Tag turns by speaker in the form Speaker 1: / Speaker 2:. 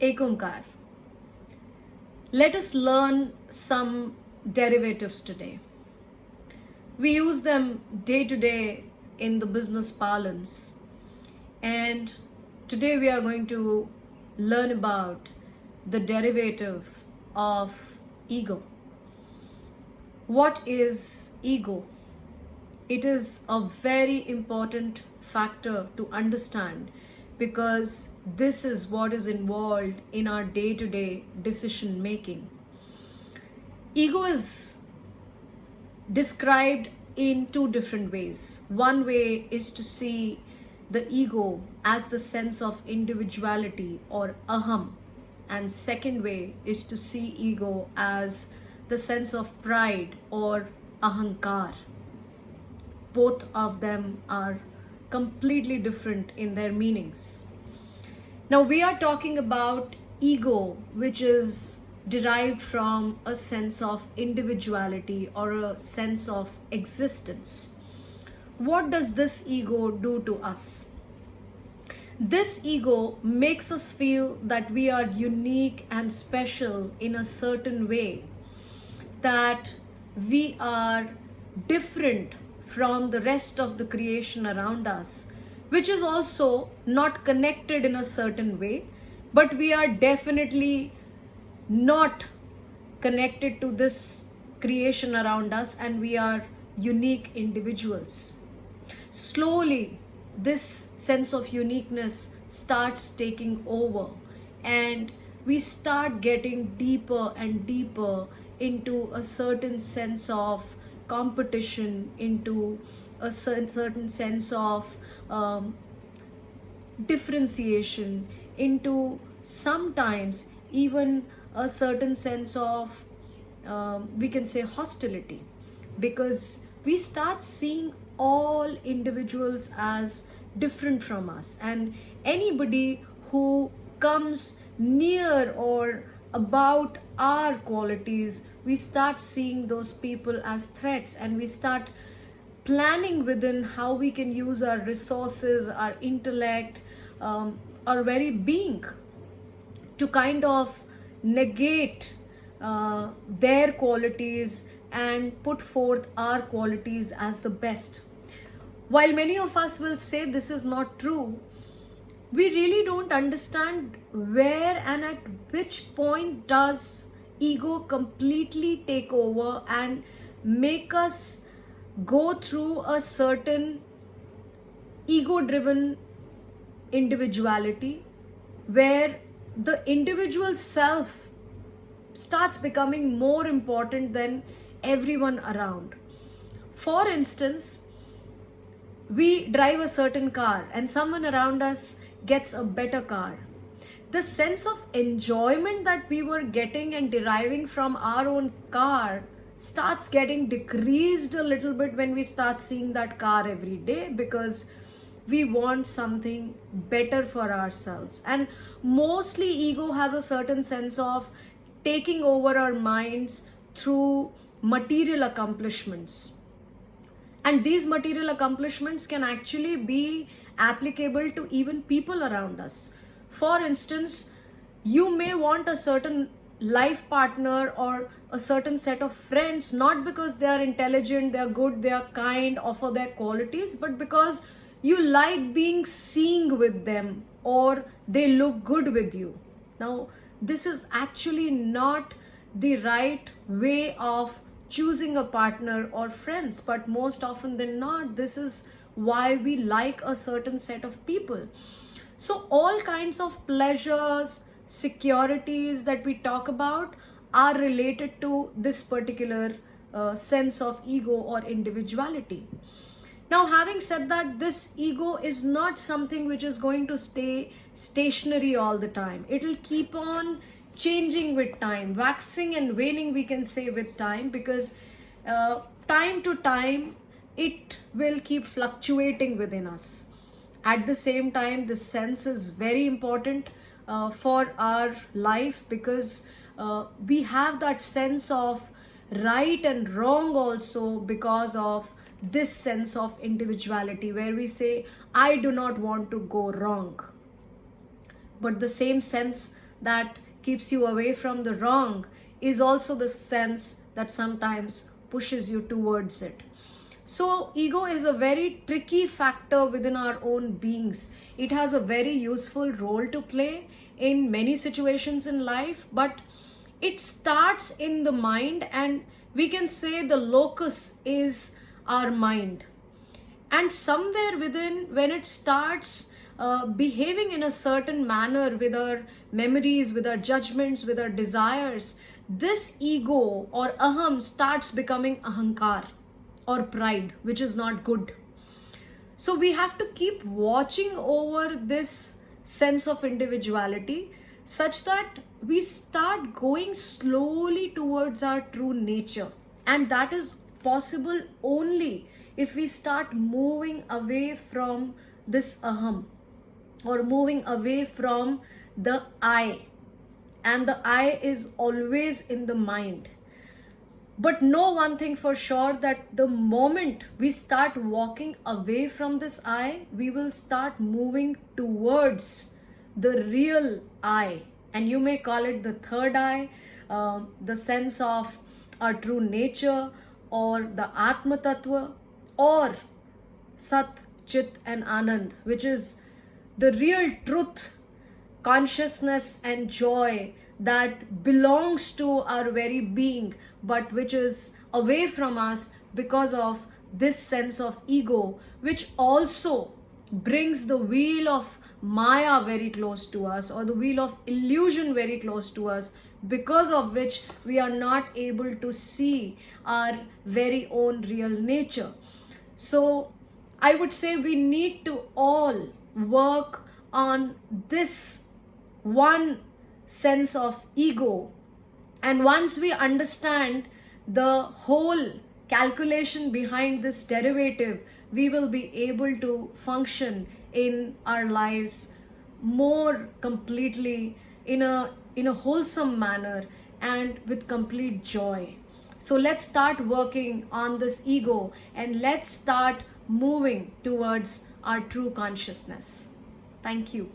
Speaker 1: Ekunkar. Let us learn some derivatives today. We use them day to day in the business parlance. And today we are going to learn about the derivative of ego. What is ego? It is a very important factor to understand because this is what is involved in our day-to-day decision making. Ego is described in two different ways. One way is to see the ego as the sense of individuality or aham, and second way is to see ego as the sense of pride or ahankar. Both of them are completely different in their meanings. Now we are talking about ego, which is derived from a sense of individuality or a sense of existence. What does this ego do to us? This ego makes us feel that we are unique and special in a certain way, that we are different from the rest of the creation around us, which is also not connected in a certain way, but we are definitely not connected to this creation around us, and we are unique individuals. Slowly, this sense of uniqueness starts taking over, and we start getting deeper and deeper into a certain sense of competition, into a certain sense of differentiation, into sometimes even a certain sense of we can say hostility, because we start seeing all individuals as different from us, and anybody who comes near or about our qualities, we start seeing those people as threats, and we start planning within how we can use our resources, our intellect, our very being to kind of negate their qualities and put forth our qualities as the best. While many of us will say this is not true, we really don't understand where and at which point does ego completely take over and make us go through a certain ego-driven individuality where the individual self starts becoming more important than everyone around. For instance, we drive a certain car and someone around us gets a better car. The sense of enjoyment that we were getting and deriving from our own car starts getting decreased a little bit when we start seeing that car every day, because we want something better for ourselves. And mostly ego has a certain sense of taking over our minds through material accomplishments. And these material accomplishments can actually be applicable to even people around us. For instance, you may want a certain life partner or a certain set of friends, not because they are intelligent, they are good, they are kind, or for their qualities, but because you like being seen with them or they look good with you. Now, this is actually not the right way of choosing a partner or friends, but most often than not, this is why we like a certain set of people. So all kinds of pleasures, securities that we talk about are related to this particular sense of ego or individuality. Now, having said that, this ego is not something which is going to stay stationary all the time. It will keep on changing with time, waxing and waning, we can say, with time, because time to time it will keep fluctuating within us. At the same time, this sense is very important for our life, because we have that sense of right and wrong also because of this sense of individuality, where we say, I do not want to go wrong. But the same sense that keeps you away from the wrong is also the sense that sometimes pushes you towards it. So ego is a very tricky factor within our own beings. It has a very useful role to play in many situations in life, but it starts in the mind, and we can say the locus is our mind. And somewhere within, when it starts behaving in a certain manner with our memories, with our judgments, with our desires, this ego or aham starts becoming ahankar or pride, which is not good. So we have to keep watching over this sense of individuality such that we start going slowly towards our true nature. And that is possible only if we start moving away from this aham, or moving away from the I. And the I is always in the mind. But know one thing for sure, that the moment we start walking away from this I, we will start moving towards the real I. And you may call it the third eye, the sense of our true nature, or the Atma Tattva, or Sat, Chit and Anand, which is the real truth, consciousness and joy that belongs to our very being, but which is away from us because of this sense of ego, which also brings the wheel of Maya very close to us, or the wheel of illusion very close to us, because of which we are not able to see our very own real nature. So I would say we need to all work on this one sense of ego. And once we understand the whole calculation behind this derivative, we will be able to function in our lives more completely, in a wholesome manner and with complete joy. So let's start working on this ego, and let's start moving towards our true consciousness. Thank you.